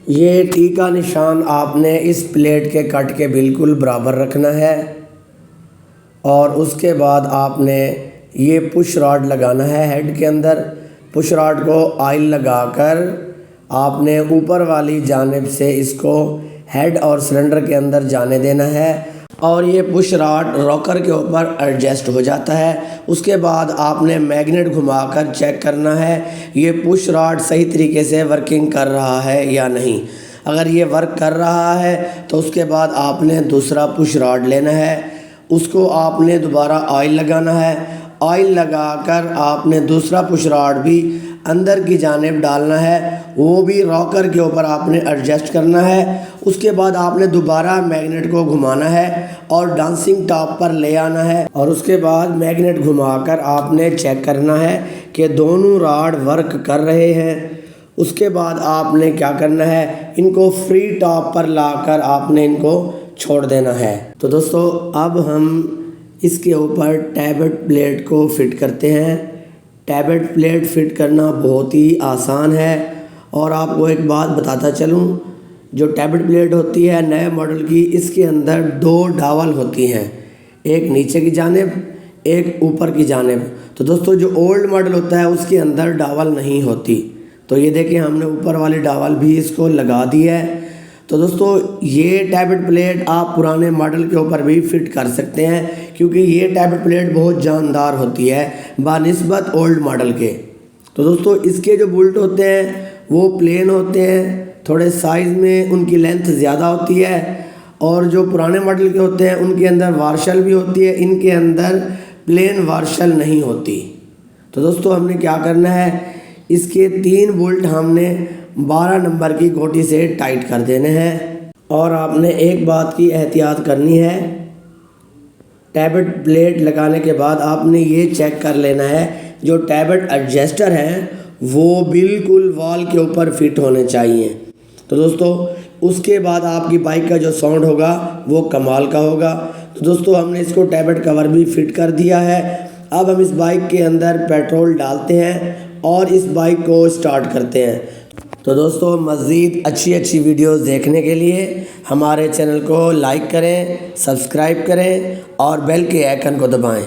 ये टी का निशान आपने इस प्लेट के कट के बिल्कुल बराबर रखना है और उसके बाद आपने ये पुश रॉड लगाना है हेड के अंदर। पुश रॉड को ऑयल लगाकर आपने ऊपर वाली जानिब से इसको हेड और सिलेंडर के अंदर जाने देना है और ये पुश रॉड रॉकर के ऊपर एडजस्ट हो जाता है। उसके बाद आपने मैग्नेट घुमाकर चेक करना है ये पुश रॉड सही तरीके से वर्किंग कर रहा है या नहीं। अगर ये वर्क कर रहा है तो उसके बाद आपने दूसरा पुश रॉड लेना है, उसको आपने दोबारा ऑयल लगाना है। ऑयल लगाकर आपने दूसरा पुश रॉड भी अंदर की जानिब डालना है, वो भी रॉकर के ऊपर आपने एडजस्ट करना है। उसके बाद आपने दोबारा मैग्नेट को घुमाना है और डांसिंग टॉप पर ले आना है और उसके बाद मैग्नेट घुमाकर आपने चेक करना है कि दोनों रॉड वर्क कर रहे हैं। उसके बाद आपने क्या करना है, इनको फ्री टॉप पर लाकर आपने इनको छोड़ देना है। तो दोस्तों अब हम इसके ऊपर टैबलेट प्लेट को फिट करते हैं। टैबलेट प्लेट फिट करना बहुत ही आसान है और आपको एक बात बताता चलूँ, जो टैबलेट प्लेट होती है नए मॉडल की, इसके अंदर दो डावल होती हैं, एक नीचे की जानिब एक ऊपर की जानिब। तो दोस्तों जो ओल्ड मॉडल होता है उसके अंदर डावल नहीं होती। तो ये देखिए हमने ऊपर वाली डावल भी इसको लगा दी है। तो दोस्तों ये टैबलेट प्लेट आप पुराने मॉडल के ऊपर भी फिट कर सकते हैं क्योंकि ये टैबलेट प्लेट बहुत जानदार होती है बानिस्बत ओल्ड मॉडल के। तो दोस्तों इसके जो बुल्ट होते हैं वो प्लेन होते हैं, थोड़े साइज़ में उनकी लेंथ ज़्यादा होती है और जो पुराने मॉडल के होते हैं उनके अंदर वार्शल भी होती है, इनके अंदर प्लेन वार्शल नहीं होती। तो दोस्तों हमने क्या करना है, इसके 3 बोल्ट हमने 12 नंबर की गोटी से टाइट कर देने हैं और आपने एक बात की एहतियात करनी है, टैबलेट प्लेट लगाने के बाद आपने ये चेक कर लेना है जो टैबलेट एडजस्टर हैं वो बिल्कुल वॉल के ऊपर फिट होने चाहिए। तो दोस्तों उसके बाद आपकी बाइक का जो साउंड होगा वो कमाल का होगा। तो दोस्तों हमने इसको टैबलेट कवर भी फिट कर दिया है। अब हम इस बाइक के अंदर पेट्रोल डालते हैं और इस बाइक को स्टार्ट करते हैं। तो दोस्तों मज़ीद अच्छी वीडियोस देखने के लिए हमारे चैनल को लाइक करें, सब्सक्राइब करें और बेल के आइकन को दबाएं।